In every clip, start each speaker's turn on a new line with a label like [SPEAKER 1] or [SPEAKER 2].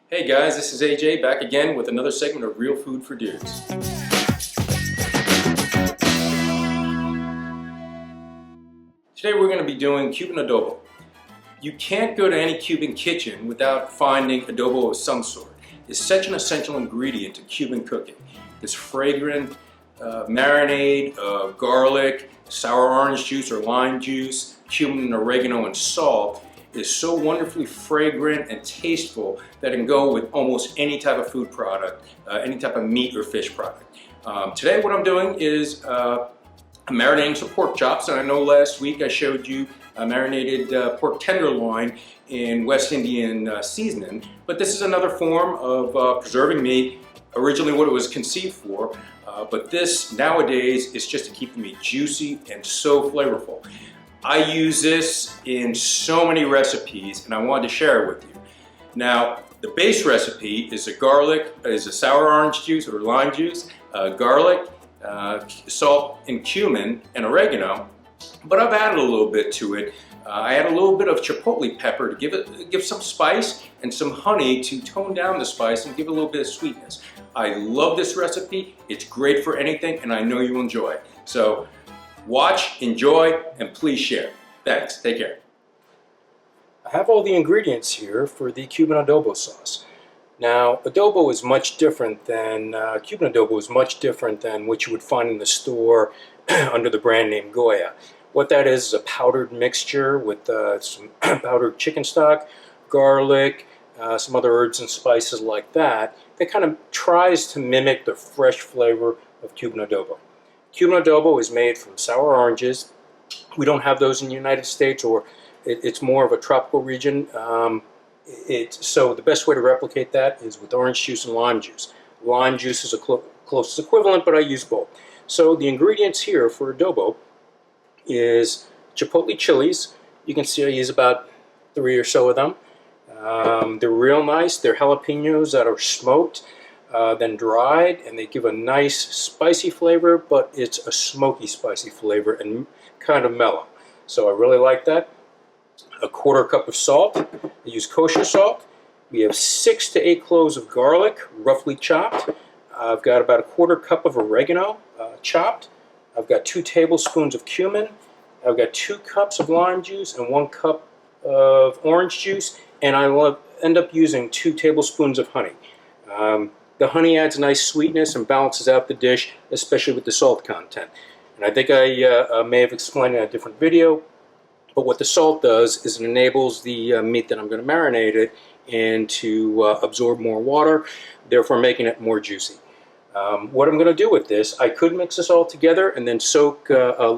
[SPEAKER 1] Hey guys, this is AJ back again with another segment of Real Food for Dudes. Today we're going to be doing Cuban adobo. You can't go to any Cuban kitchen without finding adobo of some sort. It's such an essential ingredient to Cuban cooking. This fragrant marinade of garlic, sour orange juice or lime juice, cumin, oregano, and salt is so wonderfully fragrant and tasteful that it can go with almost any type of food product, any type of meat or fish product. Today what I'm doing is marinating some pork chops, and I know last week I showed you a marinated pork tenderloin in West Indian seasoning, but this is another form of preserving meat, originally what it was conceived for, but this nowadays is just to keep the meat juicy and so flavorful. I use this in so many recipes and I wanted to share it with you. Now, the base recipe is a sour orange juice or lime juice, garlic, salt and cumin and oregano, but I've added a little bit to it. I add a little bit of chipotle pepper to give some spice and some honey to tone down the spice and give a little bit of sweetness. I love this recipe. It's great for anything and I know you'll enjoy it. So watch, enjoy, and please share. Thanks. Take care.
[SPEAKER 2] I have all the ingredients here for the Cuban adobo sauce. Now, adobo is much different than, Cuban adobo is much different than what you would find in the store under the brand name Goya. What that is a powdered mixture with some powdered chicken stock, garlic, some other herbs and spices like that. That kind of tries to mimic the fresh flavor of Cuban adobo. Cuban adobo is made from sour oranges. We don't have those in the United States, or it's more of a tropical region. So the best way to replicate that is with orange juice and lime juice. Lime juice is a closest equivalent, but I use both. So the ingredients here for adobo is chipotle chilies. You can see I use about 3 or so of them. They're real nice. They're jalapenos that are smoked, then dried, and they give a nice spicy flavor, but it's a smoky spicy flavor and kind of mellow. So I really like that. A 1/4 cup of salt. I use kosher salt. We have 6 to 8 cloves of garlic, roughly chopped. I've got about a 1/4 cup of oregano, chopped. I've got 2 tablespoons of cumin. I've got 2 cups of lime juice and 1 cup of orange juice, and I will end up using 2 tablespoons of honey. The honey adds a nice sweetness and balances out the dish, especially with the salt content. And I think I may have explained in a different video, but what the salt does is it enables the meat that I'm going to marinate it in to absorb more water, therefore making it more juicy. What I'm going to do with this, I could mix this all together and then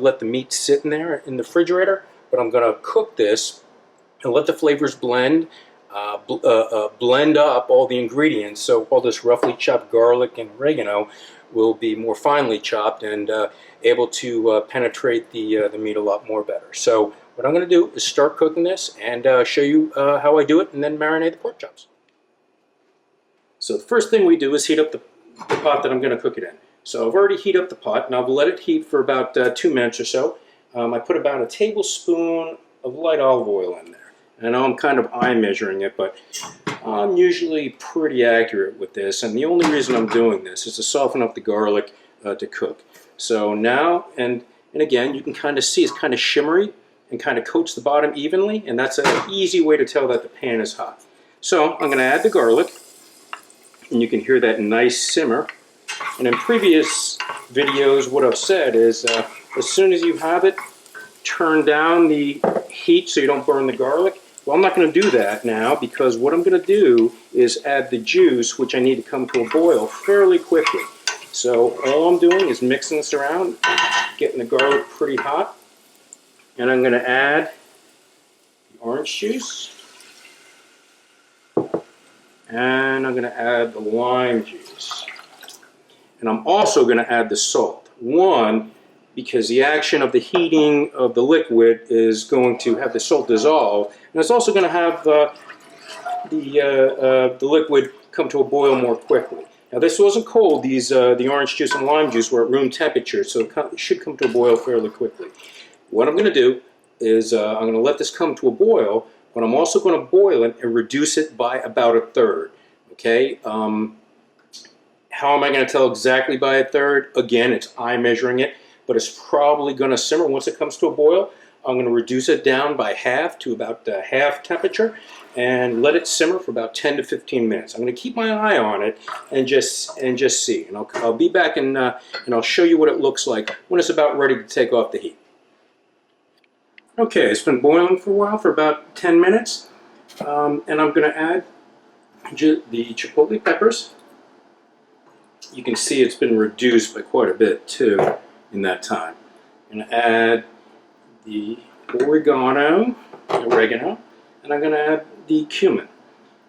[SPEAKER 2] let the meat sit in there in the refrigerator, but I'm going to cook this and let the flavors blend, blend up all the ingredients, so all this roughly chopped garlic and oregano will be more finely chopped and able to penetrate the meat a lot more better. So what I'm going to do is start cooking this and show you how I do it and then marinate the pork chops. So the first thing we do is heat up the pot that I'm going to cook it in. So I've already heated up the pot and I've let it heat for about 2 minutes or so. I put about a tablespoon of light olive oil in there. I know I'm kind of eye measuring it, but I'm usually pretty accurate with this, and the only reason I'm doing this is to soften up the garlic to cook. So now, and again, you can kind of see it's kind of shimmery and kind of coats the bottom evenly, and that's an easy way to tell that the pan is hot. So I'm going to add the garlic, and you can hear that nice simmer. And in previous videos, what I've said is as soon as you have it, turn down the heat so you don't burn the garlic. Well, I'm not going to do that now because what I'm going to do is add the juice, which I need to come to a boil fairly quickly. So all I'm doing is mixing this around, getting the garlic pretty hot, and I'm going to add the orange juice, and I'm going to add the lime juice, and I'm also going to add the salt. One, because the action of the heating of the liquid is going to have the salt dissolve, and it's also going to have the liquid come to a boil more quickly. Now this wasn't cold, the orange juice and lime juice were at room temperature, so it should come to a boil fairly quickly. What I'm going to do is I'm going to let this come to a boil, but I'm also going to boil it and reduce it by about 1/3. Okay. How am I going to tell exactly by a third? Again, it's eye measuring it, but it's probably going to simmer once it comes to a boil. I'm going to reduce it down by half to about half temperature and let it simmer for about 10 to 15 minutes. I'm going to keep my eye on it and just see. And I'll be back and I'll show you what it looks like when it's about ready to take off the heat. Okay, it's been boiling for a while, for about 10 minutes. And I'm going to add the chipotle peppers. You can see it's been reduced by quite a bit too in that time. I'm going to add the oregano, and I'm going to add the cumin.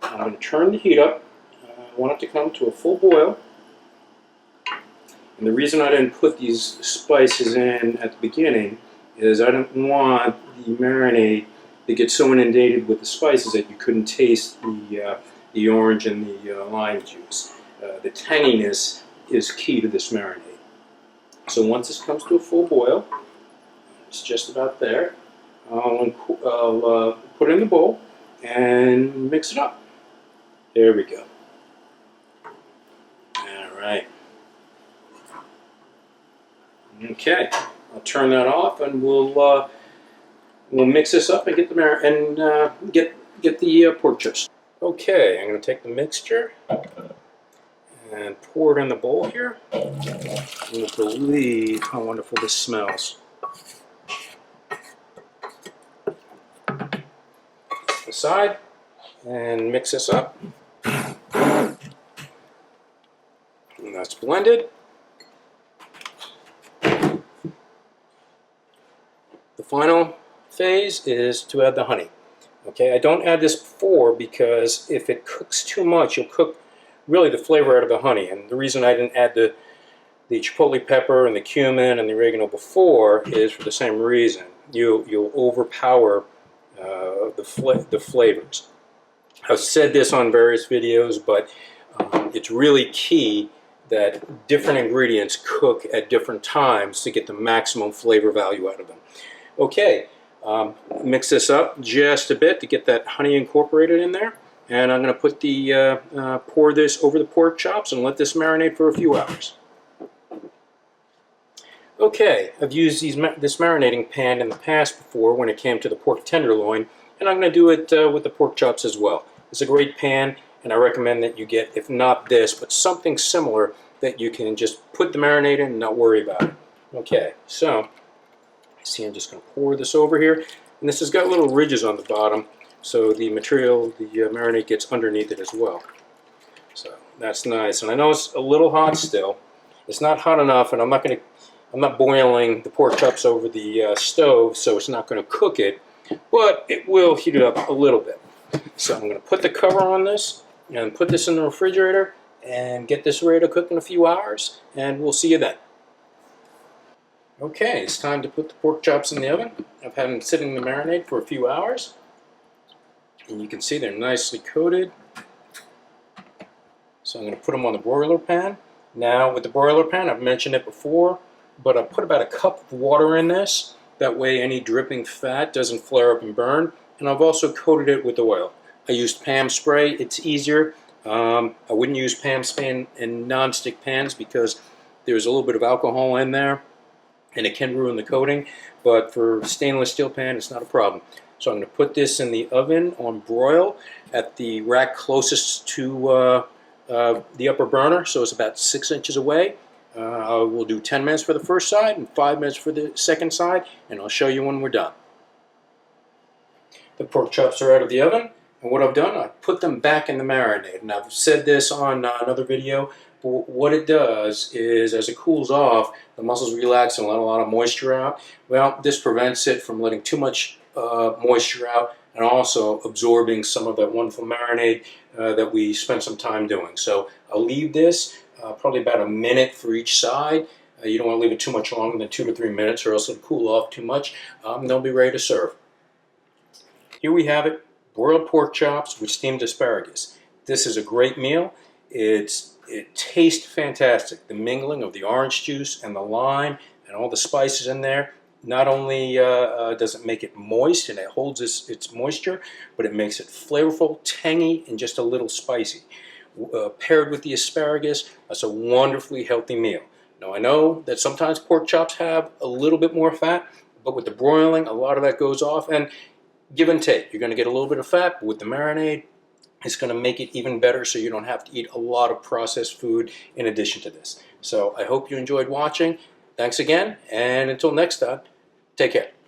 [SPEAKER 2] I'm going to turn the heat up. I want it to come to a full boil. And the reason I didn't put these spices in at the beginning is I don't want the marinade to get so inundated with the spices that you couldn't taste the orange and the lime juice. The tanginess is key to this marinade. So once this comes to a full boil, it's just about there, I'll put it in the bowl and mix it up. There we go. All right. Okay, I'll turn that off and we'll mix this up and get the get the pork chips. Okay, I'm going to take the mixture and pour it in the bowl here. You'll believe how wonderful this smells. Aside and mix this up. And that's blended. The final phase is to add the honey. Okay, I don't add this before because if it cooks too much, you'll cook really the flavor out of the honey. And the reason I didn't add the chipotle pepper and the cumin and the oregano before is for the same reason. You'll overpower the flavors. I've said this on various videos, but it's really key that different ingredients cook at different times to get the maximum flavor value out of them. Okay, mix this up just a bit to get that honey incorporated in there. And I'm going to put pour this over the pork chops and let this marinate for a few hours. Okay, I've used this marinating pan in the past before when it came to the pork tenderloin, and I'm going to do it with the pork chops as well. It's a great pan, and I recommend that you get, if not this, but something similar that you can just put the marinade in and not worry about it. Okay, so see, I'm just going to pour this over here, and this has got little ridges on the bottom, so the material, the marinade gets underneath it as well. So that's nice, and I know it's a little hot still. It's not hot enough, and I'm not boiling the pork chops over the stove, so it's not going to cook it, but it will heat it up a little bit. So I'm going to put the cover on this and put this in the refrigerator and get this ready to cook in a few hours, and we'll see you then. Okay, it's time to put the pork chops in the oven. I've had them sitting in the marinade for a few hours, and you can see they're nicely coated. So I'm going to put them on the broiler pan. Now with the broiler pan, I've mentioned it before, but I put about a cup of water in this. That way any dripping fat doesn't flare up and burn. And I've also coated it with oil. I used Pam spray. It's easier. I wouldn't use Pam spray in non-stick pans because there's a little bit of alcohol in there and it can ruin the coating. But for stainless steel pan, it's not a problem. So I'm going to put this in the oven on broil at the rack closest to the upper burner, so it's about 6 inches away. We'll do 10 minutes for the first side and 5 minutes for the second side, and I'll show you when we're done. The pork chops are out of the oven, and what I've done, I put them back in the marinade. And I've said this on another video, but what it does is as it cools off, the muscles relax and let a lot of moisture out. Well, this prevents it from letting too much moisture out and also absorbing some of that wonderful marinade that we spent some time doing. So I'll leave this probably about a minute for each side. You don't want to leave it too much longer than 2 to 3 minutes or else it'll cool off too much. They'll be ready to serve. Here we have it, broiled pork chops with steamed asparagus. This is a great meal. It tastes fantastic. The mingling of the orange juice and the lime and all the spices in there. Not only does it make it moist and it holds its moisture, but it makes it flavorful, tangy, and just a little spicy. paired with the asparagus, that's a wonderfully healthy meal. Now I know that sometimes pork chops have a little bit more fat, but with the broiling, a lot of that goes off, and give and take. You're going to get a little bit of fat, but with the marinade, it's going to make it even better so you don't have to eat a lot of processed food in addition to this. So I hope you enjoyed watching. Thanks again, and until next time, take care.